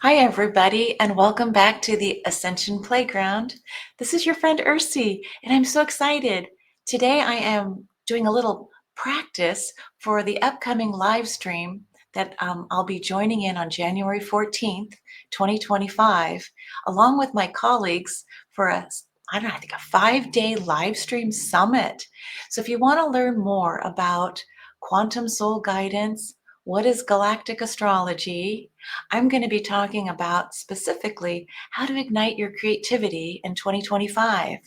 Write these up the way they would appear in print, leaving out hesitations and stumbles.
Hi, everybody, and welcome back to the Ascension Playground. This is your friend Ursie, and I'm so excited. Today, I am doing a little practice for the upcoming live stream that I'll be joining in on January 14th, 2025, along with my colleagues for I don't know, I think a 5-day live stream summit. So if you want to learn more about quantum soul guidance, what is galactic astrology, I'm going to be talking about specifically how to ignite your creativity in 2025.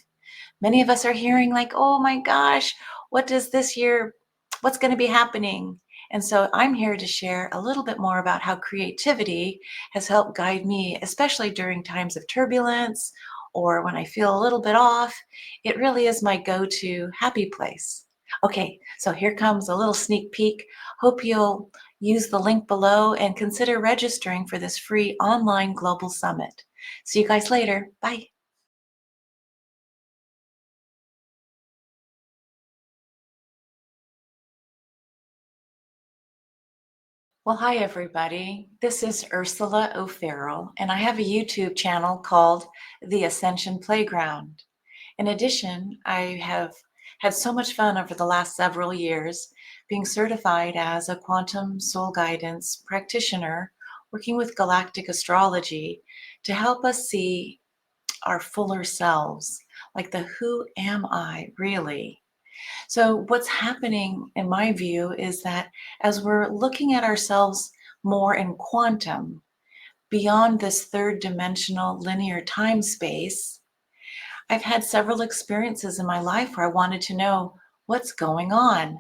Many of us are hearing, like, oh my gosh, what does this year, what's going to be happening? And so I'm here to share a little bit more about how creativity has helped guide me, especially during times of turbulence or when I feel a little bit off. It really is my go to happy place. Okay, so here comes a little sneak peek. Hope you'll use the link below and consider registering for this free online global summit. See you guys later. Bye. Well, hi, everybody. This is Ursula O'Farrell, and I have a YouTube channel called The Ascension Playground. In addition, I have had so much fun over the last several years being certified as a quantum soul guidance practitioner, working with Galactic Astrology to help us see our fuller selves, like the who am I really? So, what's happening, in my view, is that as we're looking at ourselves more in quantum, beyond this third dimensional linear time space, I've had several experiences in my life where I wanted to know what's going on.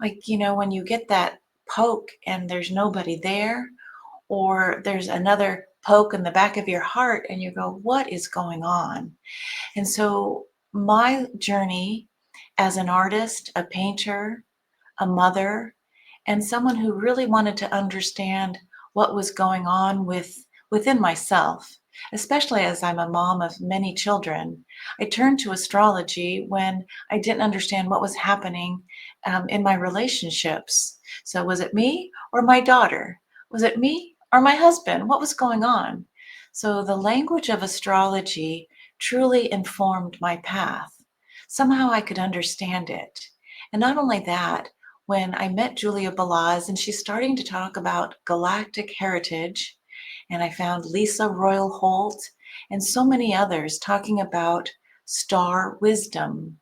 Like, when you get that poke and there's nobody there, or there's another poke in the back of your heart, and you go, what is going on? And so, my journey as an artist, a painter, a mother, and someone who really wanted to understand what was going on within myself, especially as I'm a mom of many children. I turned to astrology when I didn't understand what was happening in my relationships. So was it me or my daughter? Was it me or my husband? What was going on? So the language of astrology truly informed my path. Somehow I could understand it. And not only that, when I met Julia Balaz, and she's starting to talk about galactic heritage, and I found Lisa Royal Holt and so many others talking about star wisdom,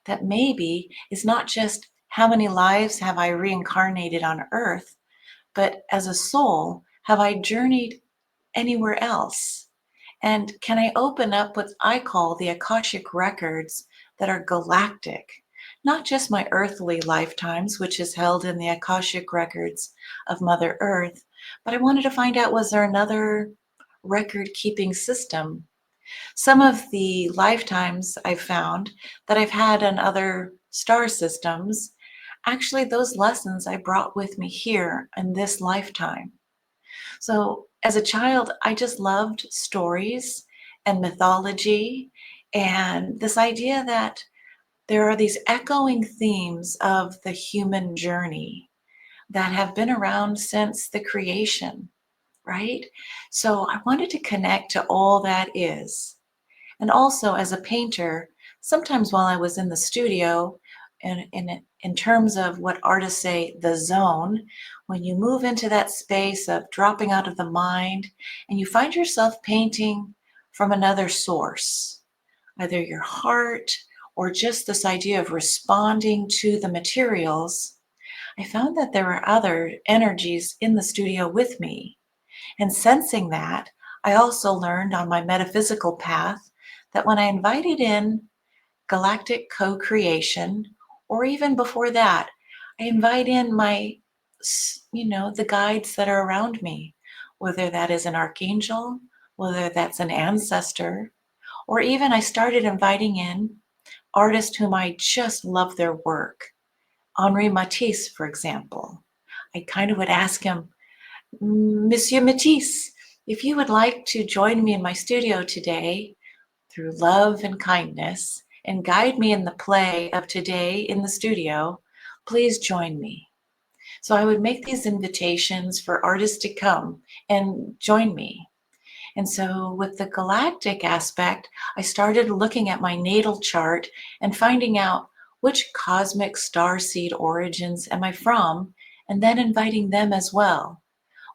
that maybe is not just how many lives have I reincarnated on Earth, but as a soul, have I journeyed anywhere else? And can I open up what I call the Akashic records that are galactic? Not just my earthly lifetimes, which is held in the Akashic records of Mother Earth, but I wanted to find out, was there another record keeping system? Some of the lifetimes I've found that I've had in other star systems, actually, those lessons I brought with me here in this lifetime. So as a child, I just loved stories and mythology and this idea that there are these echoing themes of the human journey that have been around since the creation, right? So I wanted to connect to all that is. And also as a painter, sometimes while I was in the studio, and in terms of what artists say, the zone, when you move into that space of dropping out of the mind and you find yourself painting from another source, either your heart or just this idea of responding to the materials, I found that there were other energies in the studio with me. And sensing that, I also learned on my metaphysical path that when I invited in galactic co-creation, or even before that, I invite in the guides that are around me, whether that is an archangel, whether that's an ancestor, or even I started inviting in artists whom I just love their work. Henri Matisse, for example. I kind of would ask him, Monsieur Matisse, if you would like to join me in my studio today, through love and kindness and guide me in the play of today in the studio, please join me. So I would make these invitations for artists to come and join me. And so with the galactic aspect, I started looking at my natal chart and finding out which cosmic star seed origins am I from, and then inviting them as well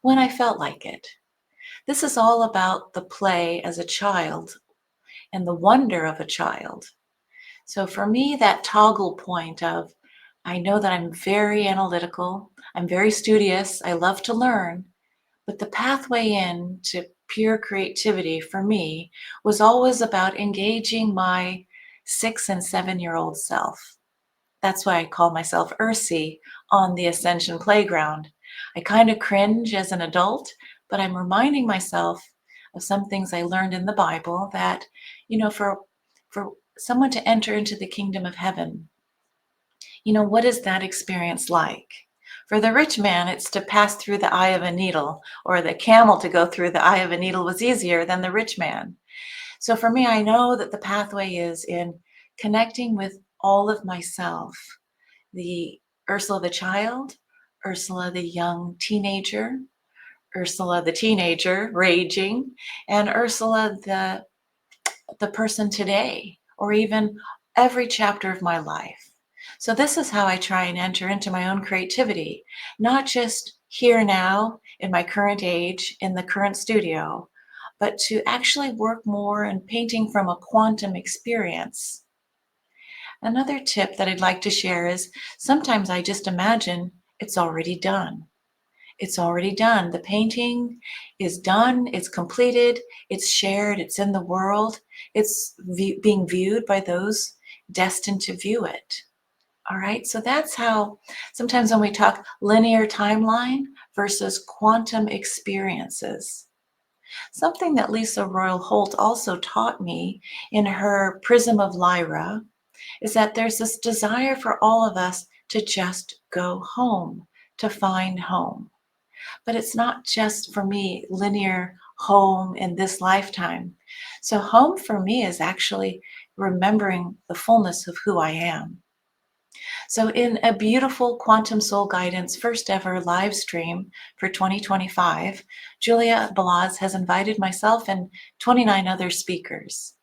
when I felt like it. This is all about the play as a child and the wonder of a child. So for me, that toggle point of I know that I'm very analytical, I'm very studious, I love to learn, but the pathway in to pure creativity for me was always about engaging my 6 and 7-year-old self. That's why I call myself Ursie on the Ascension Playground. I kind of cringe as an adult, but I'm reminding myself of some things I learned in the Bible that, for someone to enter into the kingdom of heaven, what is that experience like? For the rich man, it's to pass through the eye of a needle, or the camel to go through the eye of a needle was easier than the rich man. So for me, I know that the pathway is in connecting with all of myself, the Ursula the child, Ursula the young teenager, Ursula the teenager raging, and Ursula the person today, or even every chapter of my life. So this is how I try and enter into my own creativity, not just here now in my current age in the current studio, but to actually work more in painting from a quantum experience. Another tip that I'd like to share is sometimes I just imagine it's already done. It's already done. The painting is done, it's completed, it's shared, it's in the world, it's being viewed by those destined to view it. All right, so that's how sometimes when we talk linear timeline versus quantum experiences. Something that Lisa Royal Holt also taught me in her Prism of Lyra is that there's this desire for all of us to just go home, to find home. But it's not just for me linear home in this lifetime. So home for me is actually remembering the fullness of who I am. So in a beautiful Quantum Soul Guidance first ever live stream for 2025, Julia Balaz has invited myself and 29 other speakers.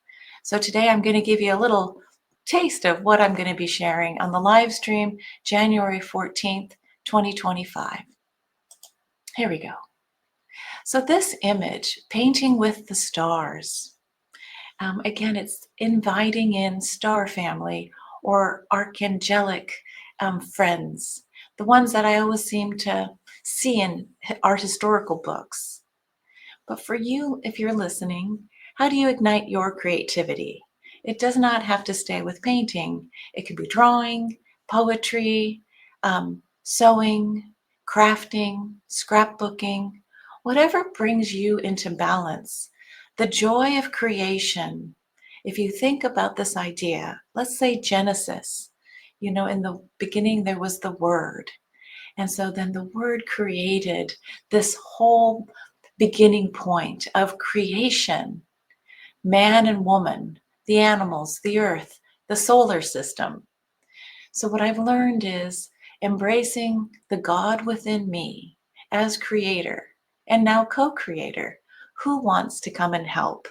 So today I'm going to give you a little taste of what I'm going to be sharing on the live stream January 14th, 2025. Here we go. So this image, painting with the stars, again, it's inviting in star family or archangelic friends, the ones that I always seem to see in art historical books. But for you, if you're listening, how do you ignite your creativity? It does not have to stay with painting. It could be drawing, poetry, sewing, crafting, scrapbooking, whatever brings you into balance. The joy of creation. If you think about this idea, let's say Genesis, in the beginning there was the Word. And so then the Word created this whole beginning point of creation, man and woman, the animals, the earth, the solar system. So what I've learned is embracing the God within me as creator and now co-creator who wants to come and help.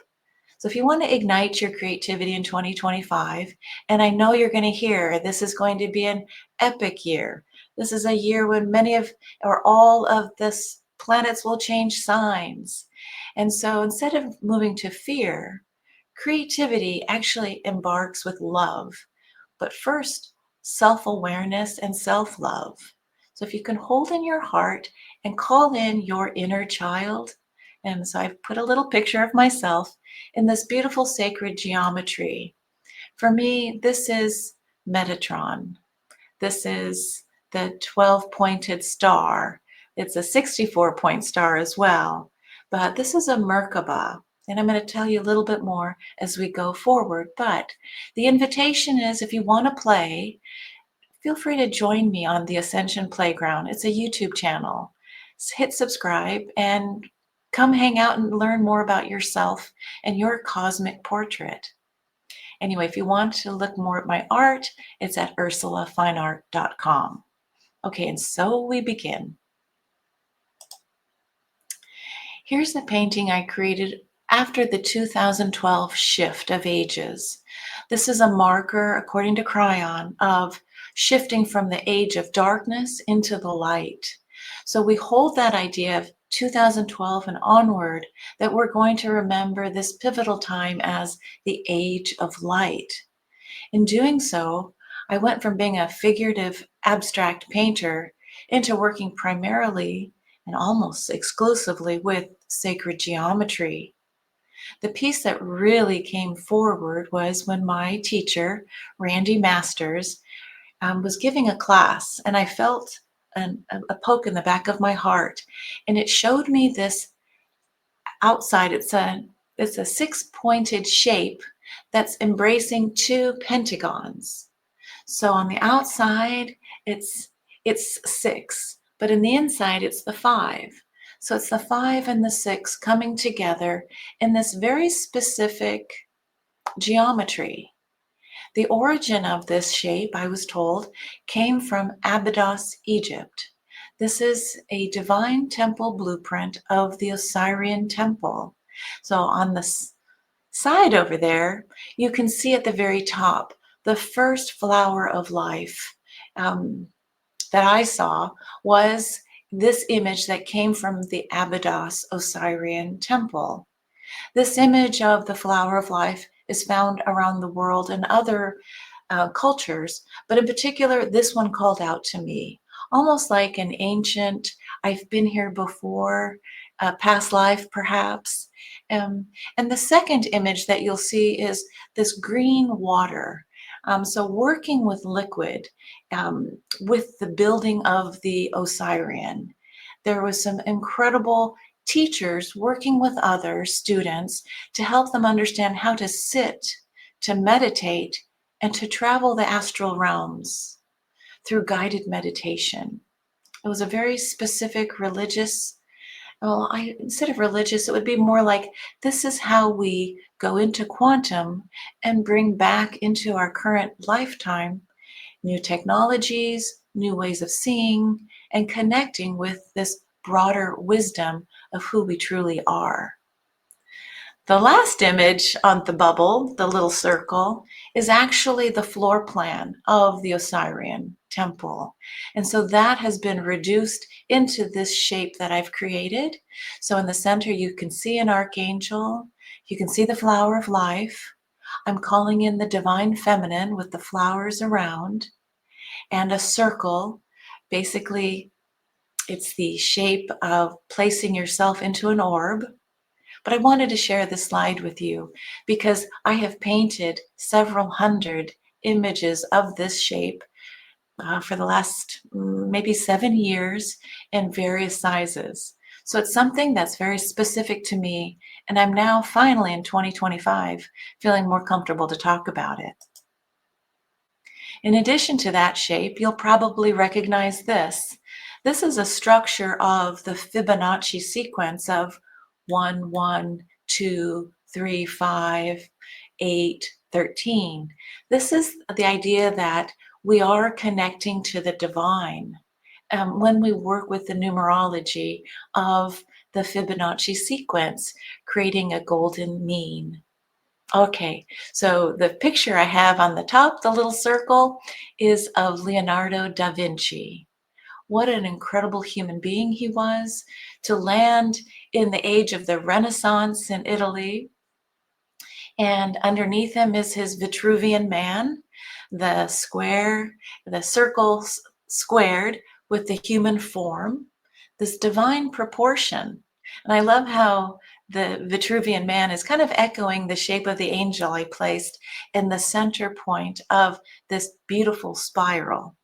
So if you want to ignite your creativity in 2025, and I know you're going to hear this is going to be an epic year. This is a year when many of or all of this planets will change signs. And so instead of moving to fear, creativity actually embarks with love. But first, self-awareness and self-love. So if you can hold in your heart and call in your inner child, and so I've put a little picture of myself in this beautiful sacred geometry. For me, this is Metatron. This is the 12-pointed star. It's a 64-point star as well, but this is a Merkaba. And I'm going to tell you a little bit more as we go forward. But the invitation is if you want to play, feel free to join me on the Ascension Playground. It's a YouTube channel. Hit subscribe and come hang out and learn more about yourself and your cosmic portrait. Anyway, if you want to look more at my art, it's at ursulafineart.com. Okay, and so we begin. Here's the painting I created after the 2012 shift of ages. This is a marker, according to Cryon, of shifting from the age of darkness into the light. So we hold that idea of 2012 and onward, that we're going to remember this pivotal time as the age of light. In doing so, I went from being a figurative abstract painter into working primarily and almost exclusively with sacred geometry. The piece that really came forward was when my teacher, Randy Masters, was giving a class, and I felt a poke in the back of my heart, and it showed me this outside. It's a six-pointed shape that's embracing two pentagons. So on the outside, it's six, but in the inside, it's the five. So it's the five and the six coming together in this very specific geometry. The origin of this shape, I was told, came from Abydos, Egypt. This is a divine temple blueprint of the Osirian temple. So on the side over there, you can see at the very top, the first flower of life that I saw was this image that came from the Abydos Osirian temple. This image of the flower of life is found around the world in other cultures, but in particular, this one called out to me, almost like an ancient, I've been here before, past life perhaps. And the second image that you'll see is this green water. So working with liquid, with the building of the Osirian, there was some incredible teachers working with other students to help them understand how to sit, to meditate, and to travel the astral realms through guided meditation. It was a very specific religious, instead of religious, it would be more like this is how we go into quantum and bring back into our current lifetime new technologies, new ways of seeing, and connecting with this broader wisdom of who we truly are. The last image on the bubble, the little circle, is actually the floor plan of the Osirian temple. And so that has been reduced into this shape that I've created. So in the center, you can see an archangel. You can see the flower of life. I'm calling in the divine feminine with the flowers around, and a circle. Basically, it's the shape of placing yourself into an orb. But I wanted to share this slide with you because I have painted several hundred images of this shape for the last maybe 7 years in various sizes. So it's something that's very specific to me, and I'm now finally in 2025 feeling more comfortable to talk about it. In addition to that shape, you'll probably recognize this. This is a structure of the Fibonacci sequence of 1, 1, 2, 3, 5, 8, 13. This is the idea that we are connecting to the divine when we work with the numerology of the Fibonacci sequence, creating a golden mean. Okay, so the picture I have on the top, the little circle, is of Leonardo da Vinci. What an incredible human being he was to land in the age of the Renaissance in Italy. And underneath him is his Vitruvian Man, the circle squared with the human form, this divine proportion. And I love how the Vitruvian Man is kind of echoing the shape of the angel I placed in the center point of this beautiful spiral.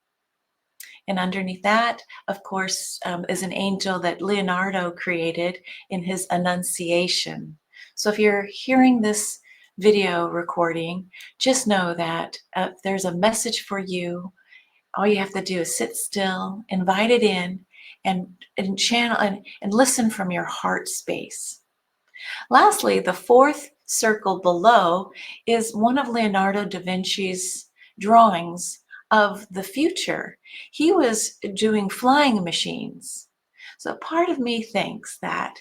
And underneath that, of course, is an angel that Leonardo created in his Annunciation. So if you're hearing this video recording, just know that there's a message for you. All you have to do is sit still, invite it in, and channel and listen from your heart space. Lastly, the fourth circle below is one of Leonardo da Vinci's drawings of the future. He was doing flying machines. So part of me thinks that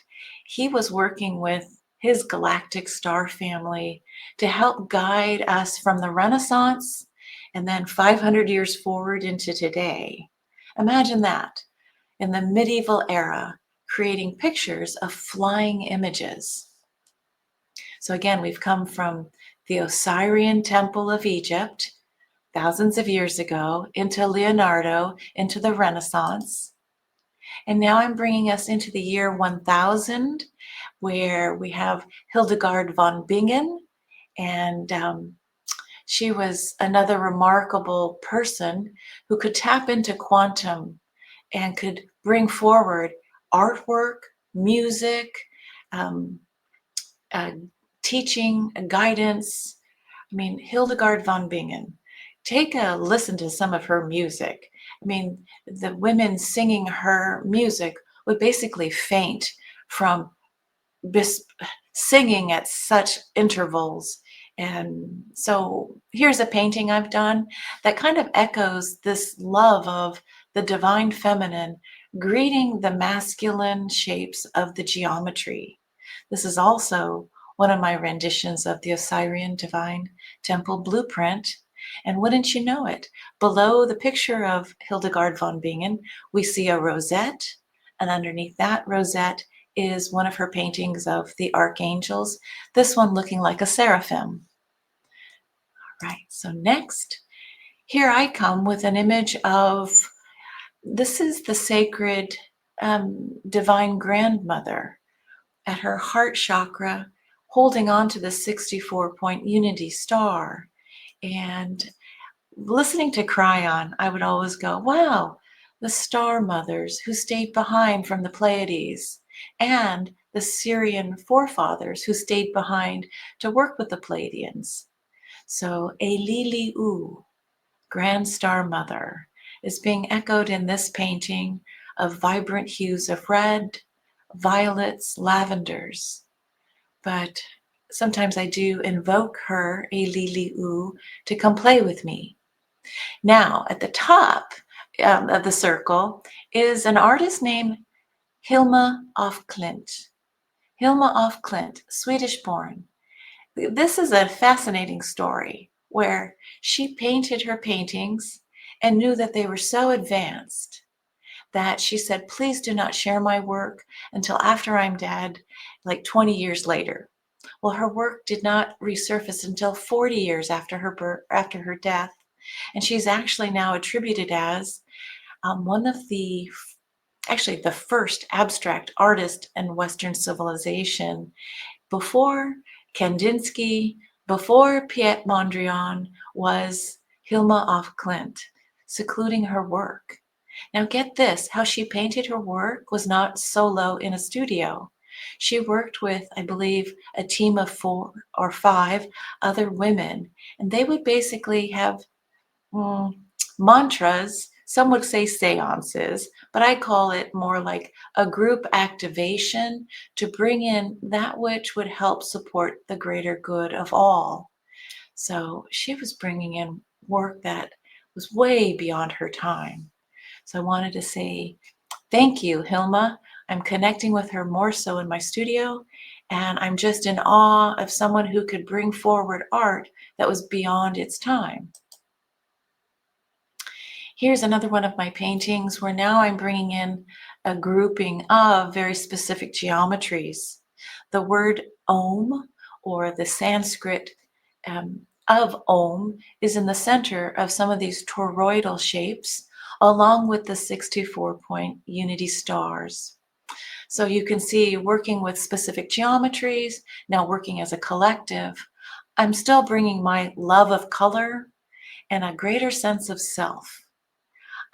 he was working with his galactic star family to help guide us from the Renaissance and then 500 years forward into today. Imagine that in the medieval era, creating pictures of flying images. So again, we've come from the Osirian temple of Egypt thousands of years ago into Leonardo, into the Renaissance. And now I'm bringing us into the year 1000, where we have Hildegard von Bingen. And she was another remarkable person who could tap into quantum and could bring forward artwork, music, um, uh, teaching, guidance. I mean, Hildegard von Bingen. Take a listen to some of her music. I mean, the women singing her music would basically faint from singing at such intervals. And so here's a painting I've done that kind of echoes this love of the divine feminine greeting the masculine shapes of the geometry. This is also one of my renditions of the Osirian Divine Temple blueprint. And wouldn't you know it, below the picture of Hildegard von Bingen, we see a rosette, and underneath that rosette is one of her paintings of the archangels, this one looking like a seraphim. All right, so next, here I come with an image of, this is the sacred divine grandmother at her heart chakra, holding on to the 64-point unity star. And listening to Cryon, I would always go, wow, the star mothers who stayed behind from the Pleiades, and the Syrian forefathers who stayed behind to work with the Pleiadians. So Eliliu, Grand Star Mother, is being echoed in this painting of vibrant hues of red, violets, lavenders. But sometimes I do invoke her, Eliliu, to come play with me. Now, at the top of the circle is an artist named Hilma af Klint. Hilma af Klint, Swedish born. This is a fascinating story where she painted her paintings and knew that they were so advanced that she said, please do not share my work until after I'm dead, like 20 years later. Well, her work did not resurface until 40 years after her death. And she's actually now attributed as one of the first abstract artist in Western civilization. Before Kandinsky, before Piet Mondrian, was Hilma af Klint, secluding her work. Now get this, how she painted her work was not solo in a studio. She worked with, I believe, a team of 4 or 5 other women, and they would basically have mantras. Some would say seances, but I call it more like a group activation to bring in that which would help support the greater good of all. So she was bringing in work that was way beyond her time. So I wanted to say thank you, Hilma. I'm connecting with her more so in my studio, and I'm just in awe of someone who could bring forward art that was beyond its time. Here's another one of my paintings where now I'm bringing in a grouping of very specific geometries. The word Om, or the Sanskrit of Om, is in the center of some of these toroidal shapes, along with the 64-point unity stars. So you can see, working with specific geometries, now working as a collective, I'm still bringing my love of color and a greater sense of self.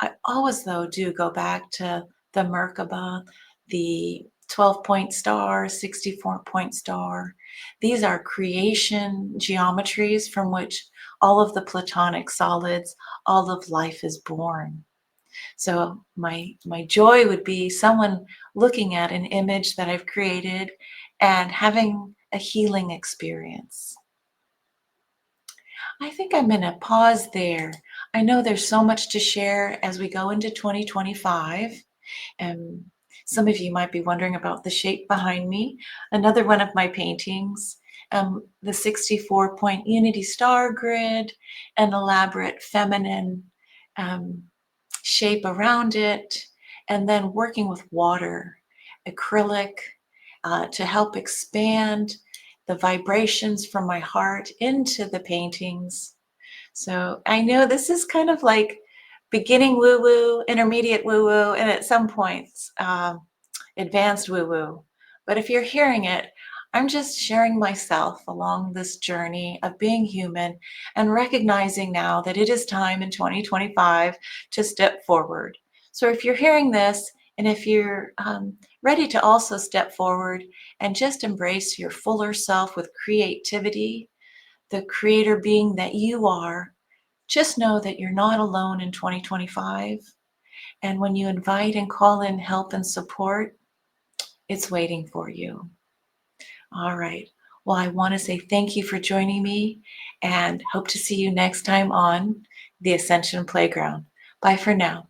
I always, though, do go back to the Merkaba, the 12-point star, 64-point star. These are creation geometries from which all of the Platonic solids, all of life is born. So my joy would be someone looking at an image that I've created and having a healing experience. I think I'm going to pause there. I know there's so much to share as we go into 2025. And some of you might be wondering about the shape behind me. Another one of my paintings, the 64-point unity star grid, an elaborate feminine um, shape around it, and then working with water, acrylic, to help expand the vibrations from my heart into the paintings. So I know this is kind of like beginning woo woo, intermediate woo woo, and at some points, advanced woo woo. But if you're hearing it, I'm just sharing myself along this journey of being human and recognizing now that it is time in 2025 to step forward. So if you're hearing this, and if you're ready to also step forward and just embrace your fuller self with creativity, the creator being that you are, just know that you're not alone in 2025. And when you invite and call in help and support, it's waiting for you. All right. Well, I want to say thank you for joining me and hope to see you next time on the Ascension Playground. Bye for now.